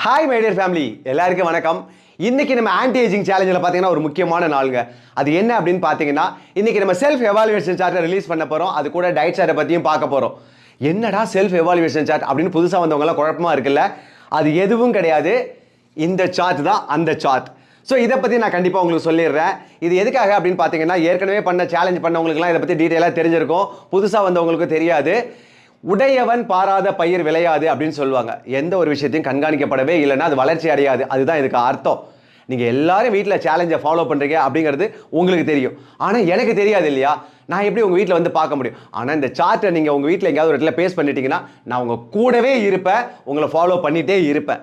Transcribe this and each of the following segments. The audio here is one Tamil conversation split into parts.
ஹாய் மை டியர் ஃபேமிலி, எல்லாருக்கும் வணக்கம். இன்னைக்கு நம்ம ஆன்டி ஏஜிங் சேலஞ்சில் பார்த்தீங்கன்னா ஒரு முக்கியமான நாளுங்க. அது என்ன அப்படின்னு பார்த்தீங்கன்னா, இன்னைக்கு நம்ம செல்ஃப் எவாலுவேஷன் சார்ட்டை ரிலீஸ் பண்ண போகிறோம். அது கூட டயட் சார்ட்டை பற்றியும் பார்க்க போகிறோம். என்னடா செல்ஃப் எவாலுவேஷன் சார்ட் அப்படின்னு புதுசாக வந்தவங்கலாம் குழப்பமாக இருக்குல்ல? அது எதுவும் கிடையாது. இந்த சார்ட் தான் அந்த சார்ட். ஸோ இதை பற்றி நான் கண்டிப்பாக உங்களுக்கு சொல்லிடுறேன். இது எதுக்காக அப்படின்னு பார்த்தீங்கன்னா, ஏற்கனவே பண்ண சேலஞ்ச் பண்ணவங்களுக்குலாம் இதை பற்றி டீட்டெயிலாக தெரிஞ்சிருக்கும். புதுசாக வந்தவங்களுக்கு தெரியாது. உடையவன் பாராத பயிர் விளையாது அப்படின்னு சொல்லுவாங்க. எந்த ஒரு விஷயத்தையும் கண்காணிக்கப்படவே இல்லைன்னா அது வளர்ச்சி அடையாது. அதுதான் இதுக்கு அர்த்தம். நீங்கள் எல்லாரும் வீட்டில் சேலஞ்சை ஃபாலோ பண்ணுறீங்க அப்படிங்கிறது உங்களுக்கு தெரியும். ஆனால் எனக்கு தெரியாது இல்லையா? நான் எப்படி உங்கள் வீட்டில் வந்து பார்க்க முடியும்? ஆனால் இந்த சார்ட்டை நீங்கள் உங்கள் வீட்டில் எங்கேயாவது ஒரு இடத்துல பேஸ்ட் பண்ணிட்டீங்கன்னா நான் உங்கள் கூடவே இருப்பேன், உங்களை ஃபாலோ பண்ணிகிட்டே இருப்பேன்.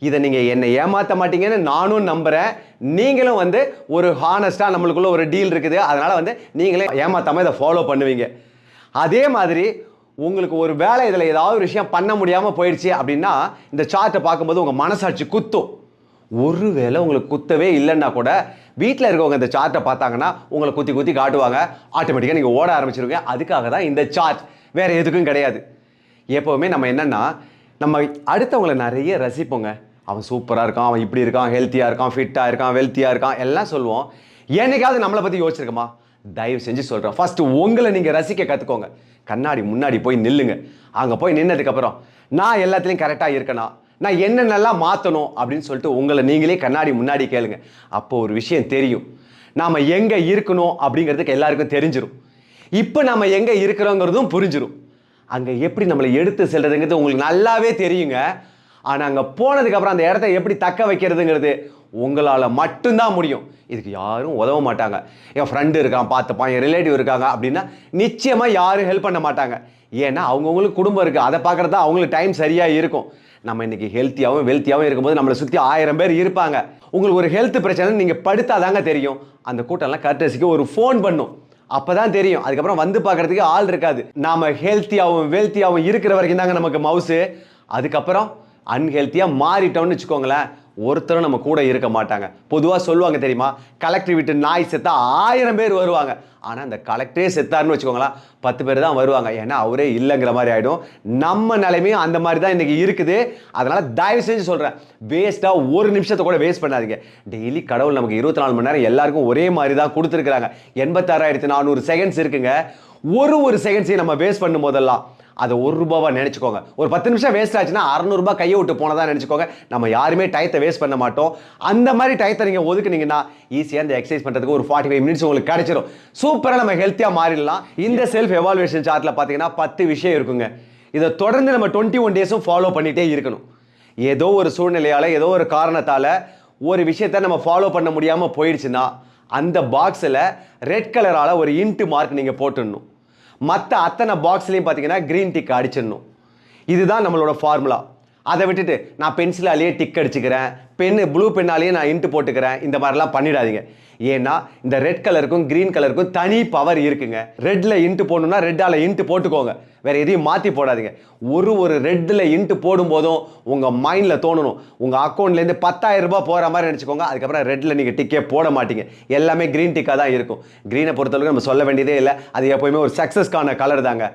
இதை நீங்கள் என்னை ஏமாற்ற மாட்டீங்கன்னு நானும் நம்புகிறேன். நீங்களும் வந்து ஒரு ஹானஸ்ட்டாக நம்மளுக்குள்ள ஒரு டீல் இருக்குது. அதனால் வந்து நீங்களே ஏமாற்றாமல் இதை ஃபாலோ பண்ணுவீங்க. அதே மாதிரி உங்களுக்கு ஒரு வேலை இதில் ஏதாவது ஒரு விஷயம் பண்ண முடியாமல் போயிடுச்சு அப்படின்னா இந்த சார்ட்டை பார்க்கும்போது உங்கள் மனசாட்சி குத்தும். ஒரு வேளை உங்களுக்கு குத்தவே இல்லைன்னா கூட வீட்டில் இருக்கவங்க இந்த சார்ட்டை பார்த்தாங்கன்னா உங்களை குத்தி குத்தி காட்டுவாங்க. ஆட்டோமேட்டிக்காக நீங்கள் ஓட ஆரம்பிச்சிருவீங்க. அதுக்காக தான் இந்த சார்ட், வேறு எதுக்கும் கிடையாது. எப்போவுமே நம்ம என்னென்னா, நம்ம அடுத்தவங்களை நிறைய ரசிப்போங்க. அவன் சூப்பராக இருக்கான், அவன் இப்படி இருக்கான், ஹெல்த்தியாக இருக்கான், ஃபிட்டாக இருக்கான், வெல்த்தியாக இருக்கான், எல்லாம் சொல்லுவோம். என்னைக்காவது நம்மளை பற்றி யோசிச்சிருக்கோமா? தயவு செஞ்சு சொல்கிறேன், ஃபஸ்ட்டு உங்களை நீங்கள் ரசிக்க கற்றுக்கோங்க. கண்ணாடி முன்னாடி போய் நில்லுங்க. அங்கே போய் நின்னதுக்கப்புறம் நான் எல்லாத்துலேயும் கரெக்டாக இருக்கேனா, நான் என்னென்னலாம் மாற்றணும் அப்படின்னு சொல்லிட்டு உங்களை நீங்களே கண்ணாடி முன்னாடி கேளுங்க. அப்போது ஒரு விஷயம் தெரியும். நாம் எங்கே இருக்கணும் அப்படிங்கிறதுக்கு எல்லாருக்கும் தெரிஞ்சிடும். இப்போ நம்ம எங்கே இருக்கிறோங்கிறதும் புரிஞ்சிடும். அங்கே எப்படி நம்மளை எடுத்து செல்றதுங்கிறது உங்களுக்கு நல்லாவே தெரியுங்க. ஆனால் அங்கே போனதுக்கப்புறம் அந்த இடத்த எப்படி தக்க வைக்கிறதுங்கிறது உங்களால் மட்டும்தான் முடியும். இதுக்கு யாரும் உதவ மாட்டாங்க. என் ஃப்ரெண்டு இருக்கான் பார்த்துப்பான், என் ரிலேட்டிவ் இருக்காங்க அப்படின்னா நிச்சயமாக யாரும் ஹெல்ப் பண்ண மாட்டாங்க. ஏன்னா அவங்கவுங்களுக்கு குடும்பம் இருக்குது, அதை பார்க்குறது தான் அவங்களுக்கு டைம் சரியாக இருக்கும். நம்ம இன்றைக்கி ஹெல்த்தியாகவும் வெல்த்தியாகவும் இருக்கும்போது நம்மளை சுற்றி 1000 பேர் இருப்பாங்க. உங்களுக்கு ஒரு ஹெல்த் பிரச்சனை நீங்கள் படுத்தாதாங்க தெரியும். அந்த கூட்டம்லாம் கர்டசிக்கு ஒரு ஃபோன் பண்ணும், அப்போ தான் தெரியும். அதுக்கப்புறம் வந்து பார்க்குறதுக்கு ஆள் இருக்காது. நாம் ஹெல்த்தியாகவும் வெல்த்தியாகவும் இருக்கிற வரைக்கும் தாங்க நமக்கு மவுசு. அதுக்கப்புறம் அன்ஹெல்த்தியாக மாறிட்டோம்னு வச்சுக்கோங்களேன், ஒருத்தரும் நம்ம கூட இருக்க மாட்டாங்க. பொதுவாக சொல்லுவாங்க தெரியுமா, கலெக்டர் வீட்டு நாய் செத்தா 1000 பேர் வருவாங்க. ஆனால் அந்த கலெக்டரே செத்தாருன்னு வச்சுக்கோங்களேன், 10 பேர் தான் வருவாங்க. ஏன்னா அவரே இல்லைங்கிற மாதிரி ஆகிடும். நம்ம நிலைமையும் அந்த மாதிரி தான் இன்றைக்கி இருக்குது. அதனால் தயவு செஞ்சு சொல்கிறேன், வேஸ்ட்டாக ஒரு நிமிஷத்தை கூட வேஸ்ட் பண்ணாதீங்க. டெய்லி கடவுள் நமக்கு 24 மணி நேரம் எல்லாருக்கும் ஒரே மாதிரி தான் கொடுத்துருக்குறாங்க. 86,400 செகண்ட்ஸ் இருக்குங்க. ஒரு செகண்ட்ஸையும் நம்ம வேஸ்ட் பண்ணும் போதெல்லாம் அதை ₹1 நினச்சிக்கோங்க. ஒரு 10 நிமிஷம் வேஸ்ட் ஆச்சுன்னா ₹600 கையை விட்டு போனதா நினச்சிக்கோங்க. நம்ம யாருமே டயத்தை வேஸ்ட் பண்ண மாட்டோம். அந்த மாதிரி டயத்தை நீங்கள் ஒதுக்குனீங்கன்னா ஈஸியாக இந்த எக்ஸசைஸ் பண்ணுறதுக்கு ஒரு 45 மினிட்ஸ் உங்களுக்கு கிடைச்சிடும். சூப்பராக நம்ம ஹெல்த்தியாக மாறிடலாம். இந்த செல்ஃப் எவாலுவேஷன் சார்ட்டில் பார்த்தீங்கன்னா 10 விஷயம் இருக்குங்க. இதை தொடர்ந்து நம்ம 21 டேஸும் ஃபாலோ பண்ணிகிட்டே இருக்கணும். ஏதோ ஒரு சூழ்நிலையால், ஏதோ ஒரு காரணத்தால் ஒரு விஷயத்தை நம்ம ஃபாலோ பண்ண முடியாமல் போயிடுச்சுன்னா அந்த பாக்ஸில் ரெட் கலரால் ஒரு இன்ட்டு மார்க் நீங்கள் போட்டுடணும். மற்ற அத்தனை பாக்ஸ்லையும் பார்த்தீங்கன்னா க்ரீன் டிக் அடிச்சிடணும். இதுதான் நம்மளோட ஃபார்முலா. அதை விட்டுட்டு நான் பென்சிலாலேயே டிக் அடிச்சுக்கிறேன், ப்ளூ பெண்ணாலேயே நான் இன்ட்டு போட்டுக்கிறேன், இந்த மாதிரிலாம் பண்ணிடாதீங்க. ஏன்னா இந்த ரெட் கலருக்கும் க்ரீன் கலருக்கும் தனி பவர் இருக்குங்க. ரெட்டில் இன்ட்டு போடணும்னா ரெட்டால் இன்ட்டு போட்டுக்கோங்க, வேறு எதையும் மாற்றி போடாதீங்க. ஒரு ரெட்டில் இன்ட்டு போடும்போதும் உங்கள் மைண்டில் தோணணும், உங்கள் அக்கௌண்ட்லேருந்து ₹10,000 போகிற மாதிரி நினச்சிக்கோங்க. அதுக்கப்புறம் ரெட்டில் நீங்கள் டிக்கே போட மாட்டீங்க. எல்லாமே க்ரீன் டிக்காக தான் இருக்கும். க்ரீனை பொறுத்தளவுக்கு நம்ம சொல்ல வேண்டியதே இல்லை. அது எப்போயுமே ஒரு சக்ஸஸ்க்கான கலர் தாங்க.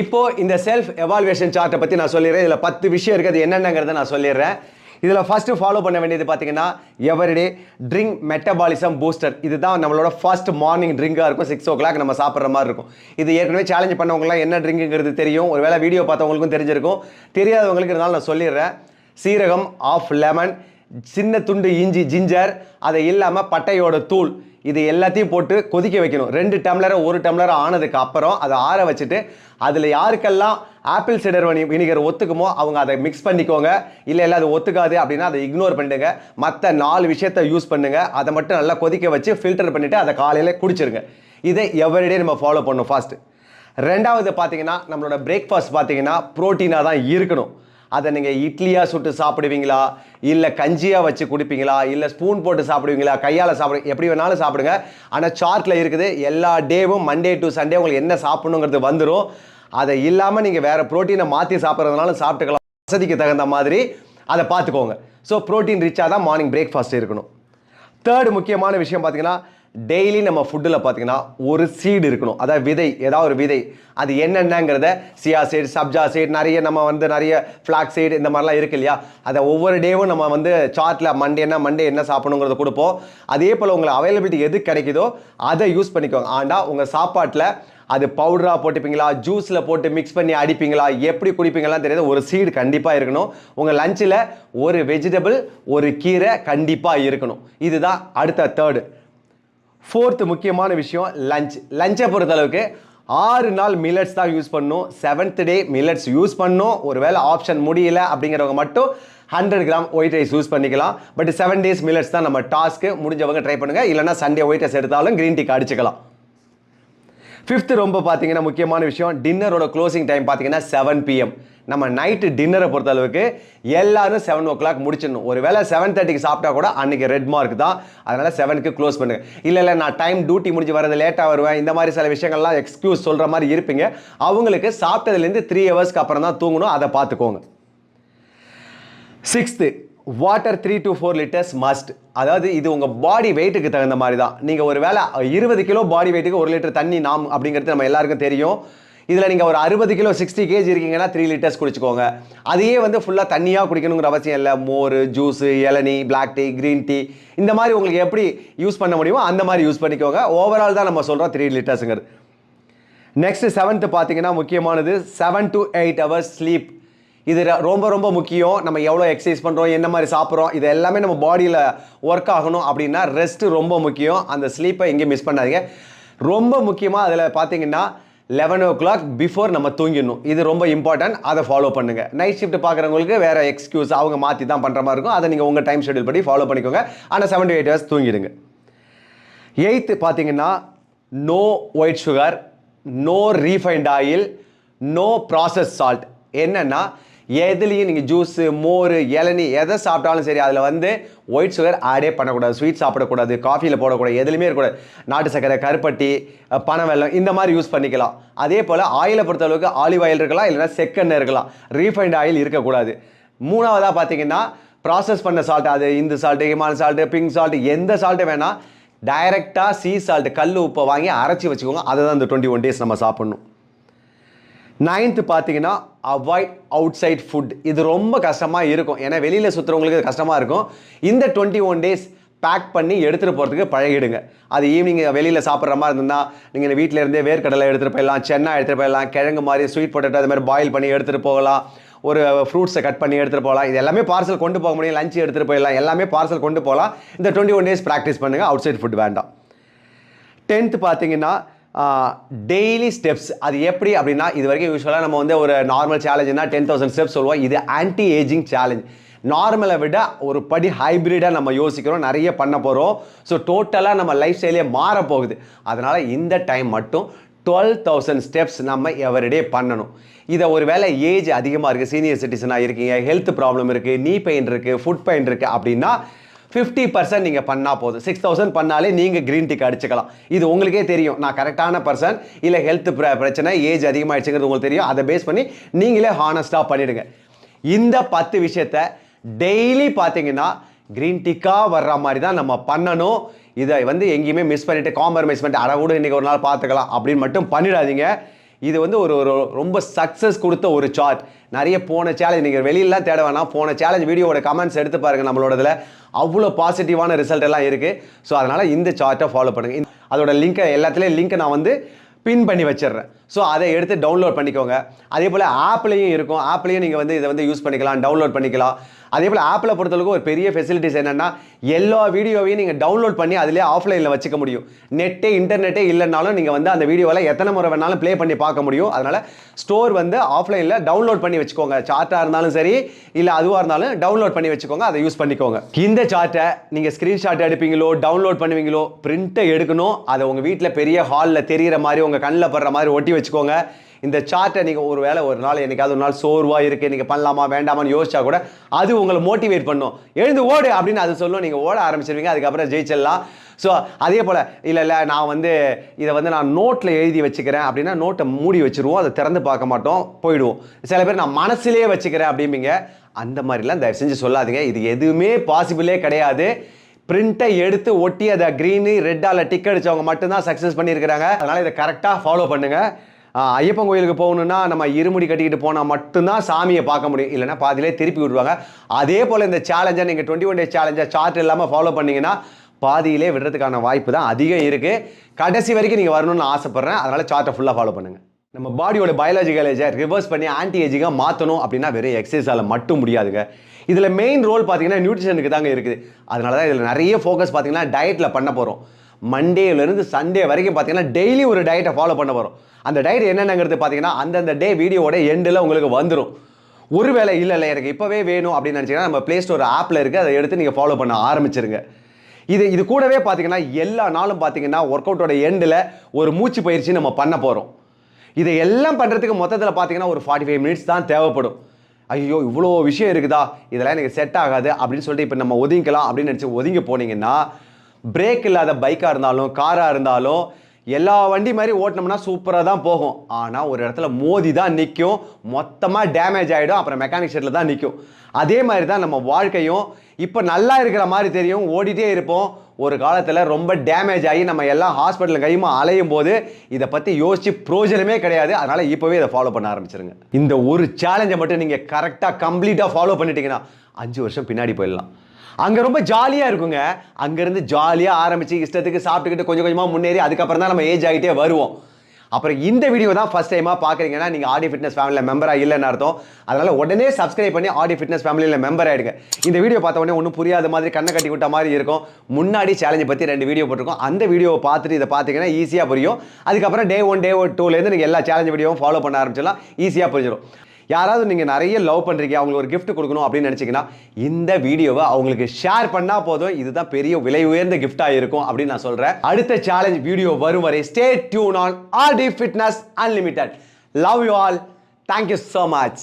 இப்போது இந்த செல்ஃப் எவாலுவேஷன் சார்ட்டை பற்றி நான் சொல்லிடுறேன். இதில் 10 விஷயம் இருக்குது. என்னென்னங்கிறத நான் சொல்லிடுறேன். இதில் ஃபஸ்ட்டு ஃபாலோ பண்ண வேண்டியது பார்த்தீங்கன்னா, எவரிடே ட்ரிங்க் மெட்டபாலிசம் பூஸ்டர். இதுதான் நம்மளோட ஃபர்ஸ்ட் மார்னிங் ட்ரிங்காக இருக்கும். 6 o'clock நம்ம சாப்பிட்ற மாதிரி இருக்கும். இது ஏற்கனவே சேலஞ்ச் பண்ணவங்களாம் என்ன ட்ரிங்குங்கிறது தெரியும். ஒரு வேளை வீடியோ பார்த்தவங்களுக்கும் தெரிஞ்சிருக்கும். தெரியாதவங்களுக்கு இருந்தாலும் நான் சொல்லிடுறேன். சீரகம், ஆஃப் லெமன், சின்ன துண்டு இஞ்சி ஜிஞ்சர், அதை இல்லாமல் பட்டையோட தூள், இது எல்லாத்தையும் போட்டு கொதிக்க வைக்கணும். 2 டம்ளர் 1 டம்ளர் ஆனதுக்கு அப்புறம் அதை ஆற வச்சுட்டு அதில் யாருக்கெல்லாம் ஆப்பிள் சிடர் வினிகர் ஒத்துக்குமோ அவங்க அதை மிக்ஸ் பண்ணிக்கோங்க. இல்லை அது ஒத்துக்காது அப்படின்னா அதை இக்னோர் பண்ணிடுங்க. மற்ற 4 விஷயத்தை யூஸ் பண்ணுங்கள். அதை மட்டும் நல்லா கொதிக்க வச்சு ஃபில்டர் பண்ணிவிட்டு அதை காலையில் குடிச்சிருங்க. இதை எவரிடே நம்ம ஃபாலோ பண்ணணும் ஃபாஸ்ட்டு. ரெண்டாவது பார்த்தீங்கன்னா, நம்மளோட பிரேக்ஃபாஸ்ட் பார்த்தீங்கன்னா ப்ரோட்டீனாக தான் இருக்கணும். அதை நீங்கள் இட்லியாக சுட்டு சாப்பிடுவீங்களா, இல்லை கஞ்சியாக வச்சு குடிப்பீங்களா, இல்லை ஸ்பூன் போட்டு சாப்பிடுவீங்களா, கையால் சாப்பிடுங்க, எப்படி வேணாலும் சாப்பிடுங்க. ஆனால் சார்ட்டில் இருக்குது எல்லா டேவும் மண்டே டு சண்டே உங்களுக்கு என்ன சாப்பிடணுங்கிறது வந்துடும். அதை இல்லாமல் நீங்கள் வேறு ப்ரோட்டீனை மாற்றி சாப்பிட்றதுனால சாப்பிட்டுக்கலாம். வசதிக்கு தகுந்த மாதிரி அதை பார்த்துக்கோங்க. ஸோ ப்ரோட்டீன் ரிச்சாக தான் மார்னிங் பிரேக்ஃபாஸ்ட் இருக்கணும். தேர்டு முக்கியமான விஷயம் பார்த்தீங்கன்னா, டெய்லி நம்ம ஃபுட்டில் பார்த்தீங்கன்னா ஒரு சீடு இருக்கணும், அதாவது விதை, ஏதாவது ஒரு விதை. அது என்னென்னங்கிறத சியா சீட், சப்ஜா சீட், நிறைய நம்ம வந்து நிறைய ஃப்ளாக் சீட் இந்த மாதிரிலாம் இருக்கு இல்லையா, அதை ஒவ்வொரு டேவும் நம்ம வந்து சார்ட்டில் மண்டே என்ன சாப்பிடணுங்கிறத கொடுப்போம். அதே போல் உங்களுக்கு அவைலபிலிட்டி எது கிடைக்குதோ அதை யூஸ் பண்ணிக்கோங்க. ஆனால் உங்கள் சாப்பாட்டில் அது பவுடராக போட்டுப்பீங்களா, ஜூஸில் போட்டு மிக்ஸ் பண்ணி அடிப்பீங்களா, எப்படி குடிப்பீங்களாம் தெரியாது, ஒரு சீடு கண்டிப்பாக இருக்கணும். உங்கள் லஞ்சில் ஒரு வெஜிடபிள், ஒரு கீரை கண்டிப்பாக இருக்கணும். இதுதான் அடுத்த தேர்டு. ஃபோர்த்து முக்கியமான விஷயம் லஞ்சை பொறுத்தளவுக்கு 6 நாள் மில்லட்ஸ் தான் யூஸ் பண்ணணும். 7th டே மில்லட்ஸ் யூஸ் பண்ணணும். ஒரு வேளை ஆப்ஷன் முடியல அப்படிங்கிறவங்க மட்டும் 100 கிராம் ஒயிட் ரைஸ் யூஸ் பண்ணிக்கலாம். பட் 7 days மில்லட்ஸ் தான் நம்ம டாஸ்க்கு. முடிஞ்சவங்க ட்ரை பண்ணுங்க. இல்லைனா சண்டே ஒயிட் ரைஸ் எடுத்தாலும் கிரீன் டீக்கு அடிச்சுக்கலாம். 5th ரொம்ப பார்த்தீங்கன்னா முக்கியமான விஷயம், டின்னரோட க்ளோசிங் டைம் பார்த்தீங்கன்னா 7 PM. நம்ம நைட்டு டின்னரை பொறுத்த அளவுக்கு எல்லாரும் 7 o'clock முடிச்சிடணும். ஒரு வேளை 7:30க்கு சாப்பிட்டா கூட அன்னைக்கு ரெட் மார்க் தான். அதனால 7க்கு க்ளோஸ் பண்ணுங்க. இல்லை நான் டைம் டியூட்டி முடிஞ்சு வரது லேட்டாக வருவேன், இந்த மாதிரி சில விஷயங்கள்லாம் எக்ஸ்கியூஸ் சொல்கிற மாதிரி இருப்பீங்க. அவங்களுக்கு சாப்பிட்டதுலேருந்து 3 hours அப்புறம் தான் தூங்கணும், அதை பார்த்துக்கோங்க. 6th water 3 to 4 liters must. அதாவது இது உங்கள் பாடி வெயிட்டுக்கு தகுந்த மாதிரி தான். நீங்கள் ஒரு வேளை 20 கிலோ பாடி வெயிட்டுக்கு 1 லிட்டர் தண்ணி அப்படிங்கிறது நம்ம எல்லாருக்கும் தெரியும். இதில் நீங்கள் ஒரு 60 கிலோ 60 kg இருக்கீங்கன்னா 3 liters குடிச்சுக்கோங்க. அதையே வந்து ஃபுல்லாக தண்ணியாக குடிக்கணுங்கிற அவசியம் இல்லை. மோர், ஜூஸு, இளநீ, பிளாக் டீ, க்ரீன் டீ, இந்த மாதிரி உங்களுக்கு எப்படி யூஸ் பண்ண முடியுமோ அந்த மாதிரி யூஸ் பண்ணிக்கோங்க. ஓவரால் தான் நம்ம சொல்கிறோம் 3 litersங்கிறது. நெக்ஸ்ட் 7th பார்த்தீங்கன்னா முக்கியமானது 7 to 8 hours ஸ்லீப். இது ரொம்ப ரொம்ப முக்கியம். நம்ம எவ்வளோ எக்ஸசைஸ் பண்ணுறோம், என்ன மாதிரி சாப்பிட்றோம், இது எல்லாமே நம்ம பாடியில் ஒர்க் ஆகணும் அப்படின்னா ரெஸ்ட்டு ரொம்ப முக்கியம். அந்த ஸ்லீப்பை எங்கேயும் மிஸ் பண்ணாதீங்க. ரொம்ப முக்கியமாக அதில் பார்த்தீங்கன்னா 11 o'clock பிஃபோர் நம்ம தூங்கிடணும். இது ரொம்ப இம்பார்ட்டன்ட். அதை ஃபாலோ பண்ணுங்கள். நைட் ஷிஃப்ட் பார்க்குறவங்களுக்கு வேறு எக்ஸ்கியூஸ், அவங்க மாற்றி தான் பண்ணுற மாதிரி இருக்கும். அதை நீங்கள் உங்கள் டைம் ஷெட்யூல் படி ஃபாலோ பண்ணிக்கோங்க. ஆனால் 7 to 8 hours தூங்கிடுங்க. 8th பார்த்தீங்கன்னா no white sugar, no refined oil, no process salt. என்னென்னா எதுலேயும் நீங்கள் ஜூஸு, மோர், இளநீ எதை சாப்பிட்டாலும் சரி அதில் வந்து ஒயிட் சுகர் ஆடே பண்ணக்கூடாது. ஸ்வீட் சாப்பிடக்கூடாது, காஃபியில் போடக்கூடாது, எதுலையுமே இருக்கக்கூடாது. நாட்டு சக்கரை, கருப்பட்டி, பனவெல்லம் இந்த மாதிரி யூஸ் பண்ணிக்கலாம். அதே போல் ஆயிலை பொறுத்தளவுக்கு ஆலிவ் ஆயில் இருக்கலாம், இல்லைனா செக்கெண்ணெய் இருக்கலாம். ரீஃபைண்ட் ஆயில் இருக்கக்கூடாது. 3வதாக பார்த்தீங்கன்னா ப்ராசஸ் பண்ண சால்ட், அது இந்த சால்ட்டு, ஹிமான் சால்ட்டு, பிங்க் சால்ட்டு, எந்த சால்ட்டு வேணால் டைரெக்டாக சீ சால்ட்டு, கல் உப்பை வாங்கி அரைச்சி வச்சுக்கோங்க. அதை தான் இந்த 21 days நம்ம சாப்பிட்ணும். 9th பார்த்தீங்கன்னா அவாய்ட் அவுட் சைட் ஃபுட். இது ரொம்ப கஷ்டமாக இருக்கும், ஏன்னா வெளியில் சுற்றுறவங்களுக்கு கஷ்டமாக இருக்கும். இந்த 21 days பேக் பண்ணி எடுத்துகிட்டு போகிறதுக்கு பழகிடுங்க. அது ஈவினிங் வெளியில் சாப்பிட்ற மாதிரி இருந்தால் நீங்கள் வீட்டில் இருந்தே வேர்க்கடலை எடுத்துகிட்டு போயிடலாம், சென்னா எடுத்துகிட்டு போயிடலாம், கிழங்கு மாதிரி, ஸ்வீட் பொட்டேட்டோ அது மாதிரி பாயில் பண்ணி எடுத்துகிட்டு போகலாம், ஒரு ஃப்ரூட்ஸை கட் பண்ணி எடுத்துகிட்டு போகலாம். இது எல்லாமே பார்சல் கொண்டு போக முடியும். லஞ்சு எடுத்துகிட்டு போயிடலாம், எல்லாமே பார்சல் கொண்டு போகலாம். இந்த 21 days ப்ராக்டிஸ் பண்ணுங்கள். அவுட் சைட் ஃபுட் வேண்டாம். 10th பார்த்தீங்கன்னா டெய்லி ஸ்டெப்ஸ். அது எப்படி அப்படின்னா, இது வரைக்கும் யூஸ்வலாக நம்ம வந்து ஒரு நார்மல் சேலஞ்சுனா 10,000 ஸ்டெப்ஸ் சொல்லுவோம். இது ஆன்டி ஏஜிங் சேலஞ்ச். நார்மலை விட ஒரு படி ஹைப்ரிடாக நம்ம யோசிக்கிறோம், நிறைய பண்ண போகிறோம். ஸோ டோட்டலாக நம்ம லைஃப் ஸ்டைலே மாறப்போகுது. அதனால் இந்த டைம் மட்டும் 12,000 ஸ்டெப்ஸ் நம்ம எவரிடே பண்ணணும். இதை ஒரு வேளை ஏஜ் அதிகமாக இருக்குது, சீனியர் சிட்டிசனாக இருக்கீங்க, ஹெல்த் ப்ராப்ளம் இருக்குது, நீ பெயின் இருக்குது, ஃபுட் பெயின் இருக்குது அப்படின்னா 50% நீங்கள் பண்ணால் போதும். 6,000 பண்ணாலே நீங்கள் க்ரீன் டீக்கு அடிச்சுக்கலாம். இது உங்களுக்கே தெரியும், நான் கரெக்டான பர்சன் இல்லை ஹெல்த் பிரச்சனை, ஏஜ் அதிகமாகிடுச்சுங்கிறது உங்களுக்கு தெரியும். அதை பேஸ் பண்ணி நீங்களே ஹானஸ்டாக பண்ணிவிடுங்க. இந்த 10 விஷயத்தை டெய்லி பார்த்தீங்கன்னா க்ரீன் டீக்காக வர்ற மாதிரி தான் நம்ம பண்ணணும். இதை வந்து எங்கேயுமே மிஸ் பண்ணிவிட்டு காம்ப்ரமைஸ் பண்ணிட்டு அட கூட இன்றைக்கி ஒரு நாள் பார்த்துக்கலாம் அப்படின்னு மட்டும் பண்ணிடாதீங்க. இது வந்து ஒரு ரொம்ப சக்ஸஸ் கொடுத்த ஒரு சார்ட். நிறைய போன சேலஞ்ச் நீங்கள் வெளியிலாம் தேட வேணாம், போன சேலஞ்ச் வீடியோட கமெண்ட்ஸ் எடுத்து பாருங்கள். நம்மளோடதில் அவ்வளோ பாசிட்டிவான ரிசல்ட் எல்லாம் இருக்குது. ஸோ அதனால் இந்த சார்ட்டை ஃபாலோ பண்ணுங்கள். அதோட லிங்க்கை எல்லாத்துலேயும் லிங்க்கை நான் வந்து பின் பண்ணி வச்சிடுறேன். ஸோ அதை எடுத்து டவுன்லோட் பண்ணிக்கோங்க. அதே போல் ஆப்லேயும் இருக்கும், ஆப்லேயும் நீங்கள் வந்து இதை வந்து யூஸ் பண்ணிக்கலாம், டவுன்லோட் பண்ணிக்கலாம். அதே போல் ஆப்பில் பொறுத்தளவுக்கு ஒரு பெரிய ஃபெசிலிட்டிஸ் என்னென்னா, எல்லா வீடியோவையும் நீங்கள் டவுன்லோட் பண்ணி அதிலே ஆஃப்லைனில் வச்சுக்க முடியும். இன்டர்நெட்டே இல்லைனாலும் நீங்கள் வந்து அந்த வீடியோவில் எத்தனை முறை வேணாலும் ப்ளே பண்ணி பார்க்க முடியும். அதனால் ஸ்டோர் வந்து ஆஃப்லைனில் டவுன்லோட் பண்ணி வச்சுக்கோங்க. சார்ட்டாக இருந்தாலும் சரி, இல்லை அதுவாக இருந்தாலும் டவுன்லோட் பண்ணி வச்சுக்கோங்க, அதை யூஸ் பண்ணிக்கோங்க. இந்த சார்ட்டை நீங்கள் ஸ்க்ரீன்ஷாட் எடுப்பீங்களோ, டவுன்லோட் பண்ணுவீங்களோ, பிரிண்ட்டை எடுக்கணும். அதை உங்கள் வீட்டில் பெரிய ஹாலில் தெரிகிற மாதிரி, உங்கள் கண்ணில் படுற மாதிரி ஒட்டி வச்சுக்கோங்க. இந்த சார்ட்டை நீங்கள் ஒரு வேளை ஒரு நாள் என்னைக்காவது ஒரு நாள் சோர்வாக இருக்குது, நீங்கள் பண்ணலாமா வேண்டாமான்னு யோசிச்சா கூட அது உங்களை மோட்டிவேட் பண்ணும். எழுந்து ஓடு அப்படின்னு அது சொல்லும். நீங்கள் ஓட ஆரம்பிச்சிருவீங்க, அதுக்கப்புறம் ஜெயிச்சிடலாம். ஸோ அதே போல் இல்லை நான் வந்து இதை வந்து நான் நோட்டில் எழுதி வச்சுக்கிறேன் அப்படின்னா நோட்டை மூடி வச்சுருவோம், அதை திறந்து பார்க்க மாட்டோம், போயிடுவோம். சில பேர் நான் மனசுலேயே வச்சுக்கிறேன் அப்படிம்பிங்க. அந்த மாதிரிலாம் தயவு செஞ்சு சொல்லாதீங்க. இது எதுவுமே பாசிபிளே கிடையாது. பிரிண்ட்டை எடுத்து ஒட்டி அதை க்ரீனு ரெட்டால டிக் அடிச்சவங்க மட்டும்தான் சக்ஸஸ் பண்ணியிருக்கிறாங்க. அதனால் இதை கரெக்டாக ஃபாலோ பண்ணுங்கள். ஐயப்பன் கோயிலுக்கு போகணுன்னா நம்ம இருமுடி கட்டிக்கிட்டு போனால் மட்டும்தான் சாமியை பார்க்க முடியும், இல்லைனா பாதியிலே திருப்பி விடுவாங்க. அதே போல் இந்த சேலஞ்சை நீங்கள் 21 days சேலஞ்சை சார்ட் இல்லாமல் ஃபாலோ பண்ணிங்கன்னா பாதியிலே விடுறதுக்கான வாய்ப்பு தான் அதிகம் இருக்குது. கடைசி வரைக்கும் நீங்கள் வரணும்னு ஆசைப்பட்றேன். அதனால் சார்ட்டை ஃபுல்லாக ஃபாலோ பண்ணுங்கள். நம்ம பாடியோட பயாலஜிக்கல் ஏஜை ரிவர்ஸ் பண்ணி ஆன்டி ஏஜிங்காக மாற்றணும் அப்படின்னா வெறும் எக்ஸசைஸால் மட்டும் முடியாதுங்க. இதில் மெயின் ரோல் பார்த்தீங்கன்னா நியூட்ரிஷனுக்கு தாங்க இருக்குது. அதனால தான் இதில் நிறைய ஃபோக்கஸ் பார்த்தீங்கன்னா டயட்டில் பண்ண போகிறோம். மண்டேலேருந்து சண்டே வரைக்கும் பார்த்தீங்கன்னா டெய்லி ஒரு டயட்டை ஃபாலோ பண்ண போகிறோம். அந்த டயட் என்னென்னங்கிறது பார்த்தீங்கன்னா அந்தந்த டே வீடியோட எண்டில் உங்களுக்கு வந்துடும். ஒருவேளை இல்லை எனக்கு இப்போவே வேணும் அப்படின்னு நினச்சிங்கன்னா நம்ம ப்ளே ஸ்டோர் ஆப்பில் இருக்குது, அதை எடுத்து நீங்கள் ஃபாலோ பண்ண ஆரம்பிச்சிருங்க. இது கூடவே பார்த்தீங்கன்னா எல்லா நாளும் பார்த்தீங்கன்னா ஒர்க் அவுட்டோட எண்டில் ஒரு மூச்சு பயிற்சி நம்ம பண்ண போகிறோம். இதை எல்லாம் பண்ணுறதுக்கு மொத்தத்தில் பார்த்தீங்கன்னா ஒரு 45 minutes தான் தேவைப்படும். ஐயோ இவ்வளோ விஷயம் இருக்குதா, இதெல்லாம் எனக்கு செட் ஆகாது அப்படின்னு சொல்லிட்டு இப்போ நம்ம ஒதுங்கிக்கலாம் அப்படின்னு நினச்சி ஒதுங்கி போனீங்கன்னா பிரேக் இல்லாத பைக்காக இருந்தாலும் காராக இருந்தாலும் எல்லா வண்டி மாதிரி ஓட்டினோம்னா சூப்பராக தான் போகும். ஆனால் ஒரு இடத்துல மோதி தான் நிற்கும், மொத்தமாக டேமேஜ் ஆகிடும், அப்புறம் மெக்கானிக் ஷெட்டில் தான் நிற்கும். அதே மாதிரி தான் நம்ம வாழ்க்கையும். இப்போ நல்லா இருக்கிற மாதிரி தெரியும், ஓடிட்டே இருப்போம். ஒரு காலத்தில் ரொம்ப டேமேஜ் ஆகி நம்ம எல்லாம் ஹாஸ்பிட்டலில் கையுமா அலையும் போது இதை பற்றி யோசிச்சு பிரோஜனமே கிடையாது. அதனால் இப்போவே இதை ஃபாலோ பண்ண ஆரம்பிச்சிருங்க. இந்த ஒரு சேலஞ்சை மட்டும் நீங்கள் கரெக்டாக கம்ப்ளீட்டாக ஃபாலோ பண்ணிட்டீங்கன்னா 5 வருஷம் பின்னாடி போயிடலாம். அங்கே ரொம்ப ஜாலியாக இருக்குங்க. அங்கேருந்து ஜாலியாக ஆரம்பித்து இஷ்டத்துக்கு சாப்பிட்டுக்கிட்டு கொஞ்சம் கொஞ்சமாக முன்னேறி அதுக்கப்புறம் தான் நம்ம ஏஜ் ஆகிட்டே வருவோம். அப்புறம் இந்த வீடியோ தான் ஃபஸ்ட் டைமாக பார்க்குறீங்கன்னா நீங்கள் ஆடி ஃபிட்னஸ் ஃபேமிலியில் மெம்பராக இல்லைன்னு அர்த்தம். அதனால் உடனே சப்ஸ்கிரைப் பண்ணி ஆடி ஃபிட்னஸ் ஃபேமிலியில் மெம்பர் ஆகிடுங்க. இந்த வீடியோ பார்த்த உடனே ஒன்றும் புரியாத மாதிரி கண்ணை கட்டி விட்ட மாதிரி இருக்கும். முன்னாடி சேலஞ்சை பற்றி 2 வீடியோ போட்டிருக்கோம். அந்த வீடியோவை பார்த்துட்டு இதை பார்த்தீங்கன்னா ஈஸியாக புரியும். அதுக்கப்புறம் டே 1 டே 2லேருந்து நீங்கள் எல்லா சேலஞ்சு வீடியோவும் ஃபாலோ பண்ண ஆரம்பிச்சிடலாம், ஈஸியாக புரிஞ்சிடும். யாராவது நீங்கள் நிறைய லவ் பண்ணுறீங்க, அவங்களுக்கு ஒரு கிஃப்ட் கொடுக்கணும் அப்படின்னு நினச்சிங்கன்னா இந்த வீடியோவை அவங்களுக்கு ஷேர் பண்ணால் போதும். இதுதான் பெரிய விலை உயர்ந்த கிஃப்டாக இருக்கும் அப்படின்னு நான் சொல்கிறேன். அடுத்த சேலஞ்ச் வீடியோ வரும் வரை stay tune on RT fitness unlimited. Love you all. Thank you so much.